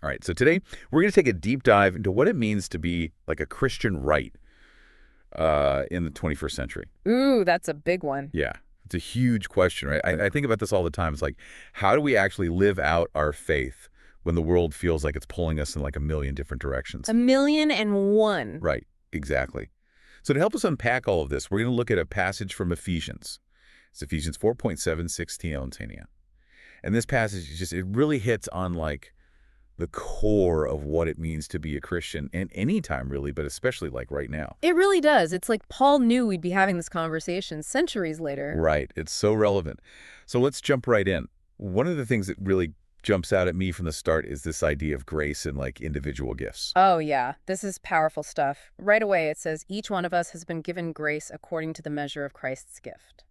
All right, so today we're going to take a deep dive into what it means to be like a Christian right in the 21st century. Ooh, that's a big one. Yeah, it's a huge question, right? I think about this all the time. It's like, how do we actually live out our faith when the world feels like it's pulling us in like a million different directions? 1,000,001. Right, exactly. So to help us unpack all of this, we're going to look at a passage from Ephesians. It's Ephesians 4:7, 16, and this passage is it really hits on like the core of what it means to be a Christian in any time really, but especially like right now. It really does. It's like Paul knew we'd be having this conversation centuries later. Right. It's so relevant. So let's jump right in. One of the things that really jumps out at me from the start is this idea of grace and like individual gifts. Oh, yeah. This is powerful stuff. Right away, it says, each one of us has been given grace according to the measure of Christ's gift.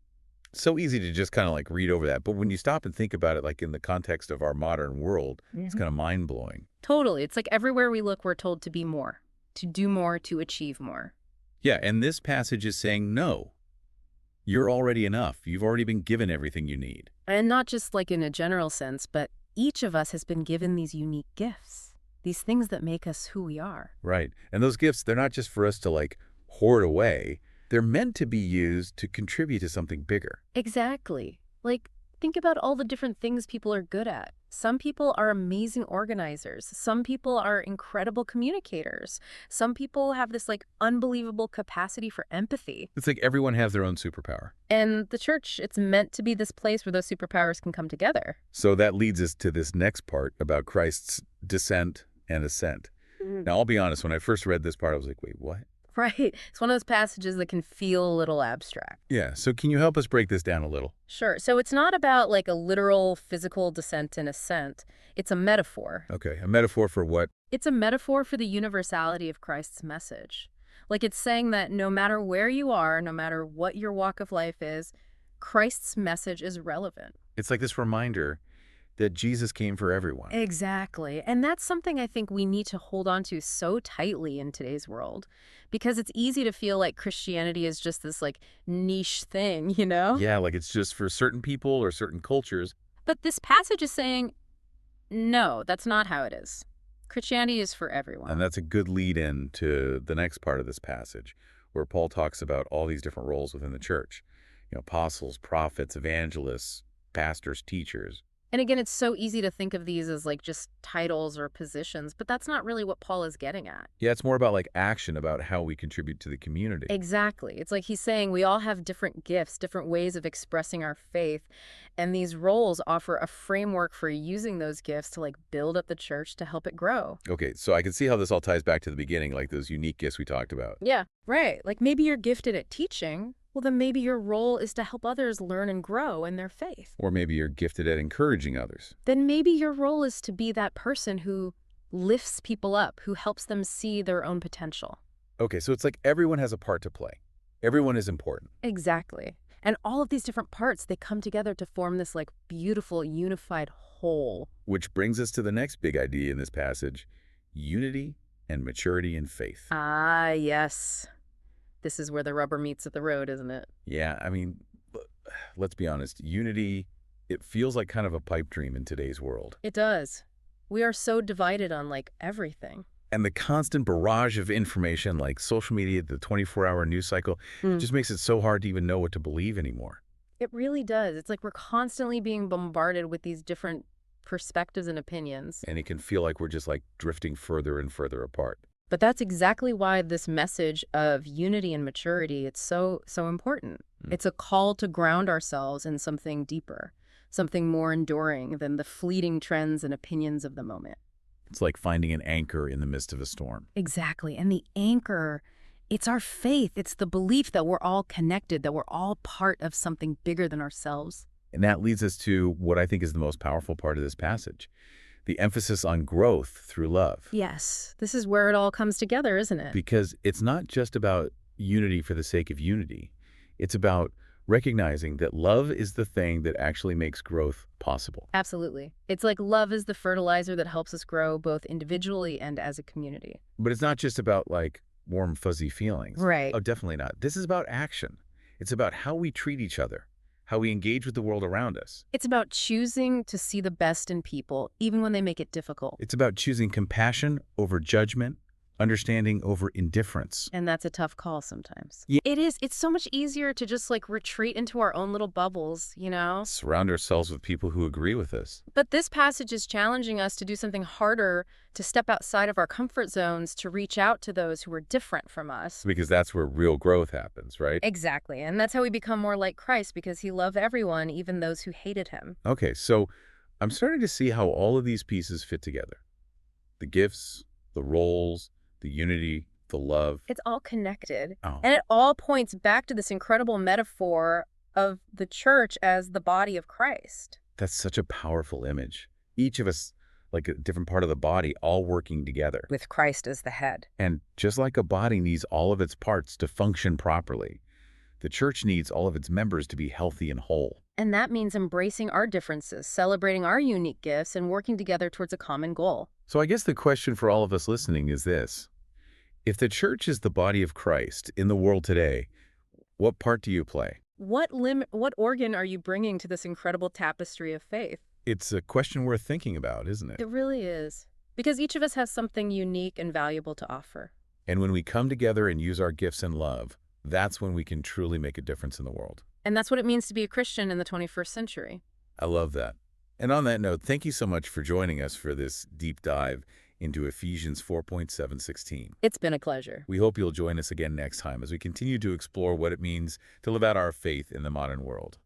So easy to just kind of like read over that. But when you stop and think about it, like in the context of our modern world, it's kind of mind blowing. Totally. It's like everywhere we look, we're told to be more, to do more, to achieve more. Yeah. And this passage is saying, no, you're already enough. You've already been given everything you need. And not just like in a general sense, but each of us has been given these unique gifts, these things that make us who we are. Right. And those gifts, they're not just for us to like hoard away. They're meant to be used to contribute to something bigger. Exactly. Like, think about all the different things people are good at. Some people are amazing organizers. Some people are incredible communicators. Some people have this like unbelievable capacity for empathy. It's like everyone has their own superpower. And the church, it's meant to be this place where those superpowers can come together. So that leads us to this next part about Christ's descent and ascent. Now, I'll be honest, when I first read this part, I was like, wait, what? Right. It's one of those passages that can feel a little abstract. Yeah, so can you help us break this down a little? Sure. So it's not about like a literal physical descent and ascent. It's a metaphor. Okay, a metaphor for what? It's a metaphor for the universality of Christ's message. Like it's saying that no matter where you are, no matter what your walk of life is, Christ's message is relevant. It's like this reminder that Jesus came for everyone. Exactly. And that's something I think we need to hold on to so tightly in today's world, because it's easy to feel like Christianity is just this like niche thing, you know? Yeah, like it's just for certain people or certain cultures. But this passage is saying, no, that's not how it is. Christianity is for everyone. And that's a good lead in to the next part of this passage, where Paul talks about all these different roles within the church. You know, apostles, prophets, evangelists, pastors, teachers. And again, it's so easy to think of these as like just titles or positions, but that's not really what Paul is getting at. Yeah, it's more about like action, about how we contribute to the community. Exactly. It's like he's saying we all have different gifts, different ways of expressing our faith, and these roles offer a framework for using those gifts to like build up the church to help it grow. Okay, so I can see how this all ties back to the beginning, like those unique gifts we talked about. Yeah, right. Like maybe you're gifted at teaching. Well, then maybe your role is to help others learn and grow in their faith. Or maybe you're gifted at encouraging others. Then maybe your role is to be that person who lifts people up, who helps them see their own potential. Okay, so it's like everyone has a part to play. Everyone is important. Exactly. And all of these different parts, they come together to form this like beautiful, unified whole. Which brings us to the next big idea in this passage, unity and maturity in faith. Ah, yes. This is where the rubber meets at the road, isn't it? Yeah, I mean, let's be honest, unity, it feels like kind of a pipe dream in today's world. It does. We are so divided on like everything. And the constant barrage of information like social media, the 24-hour news cycle, just makes it so hard to even know what to believe anymore. It really does. It's like we're constantly being bombarded with these different perspectives and opinions. And it can feel like we're just like drifting further and further apart. But that's exactly why this message of unity and maturity, it's so important. It's a call to ground ourselves in something deeper, something more enduring than the fleeting trends and opinions of the moment. It's like finding an anchor in the midst of a storm. Exactly. And the anchor, it's our faith. It's the belief that we're all connected, that we're all part of something bigger than ourselves. And that leads us to what I think is the most powerful part of this passage, the emphasis on growth through love. Yes, this is where it all comes together, isn't it? Because it's not just about unity for the sake of unity. It's about recognizing that love is the thing that actually makes growth possible. Absolutely. It's like love is the fertilizer that helps us grow both individually and as a community. But it's not just about like warm, fuzzy feelings. Right. Oh, definitely not. This is about action. It's about how we treat each other, how we engage with the world around us. It's about choosing to see the best in people, even when they make it difficult. It's about choosing compassion over judgment, understanding over indifference. And that's a tough call sometimes. Yeah. It is. It's so much easier to just like retreat into our own little bubbles, you know? Surround ourselves with people who agree with us. But this passage is challenging us to do something harder, to step outside of our comfort zones, to reach out to those who are different from us. Because that's where real growth happens, right? Exactly. And that's how we become more like Christ, because he loved everyone, even those who hated him. Okay, so I'm starting to see how all of these pieces fit together. The gifts, the roles, the unity, the love. It's all connected. Oh, And it all points back to this incredible metaphor of the church as the body of Christ. that's such a powerful image. Each of us, like a different part of the body, all working together. With Christ as the head. And just like a body needs all of its parts to function properly, the church needs all of its members to be healthy and whole. And that means embracing our differences, celebrating our unique gifts, and working together towards a common goal. So I guess the question for all of us listening is this. If the church is the body of Christ in the world today, what part do you play? What organ are you bringing to this incredible tapestry of faith? It's a question worth thinking about, isn't it? It really is. Because each of us has something unique and valuable to offer. And when we come together and use our gifts in love, that's when we can truly make a difference in the world. And that's what it means to be a Christian in the 21st century. I love that. And on that note, thank you so much for joining us for this deep dive into Ephesians 4.7:16. It's been a pleasure. We hope you'll join us again next time as we continue to explore what it means to live out our faith in the modern world.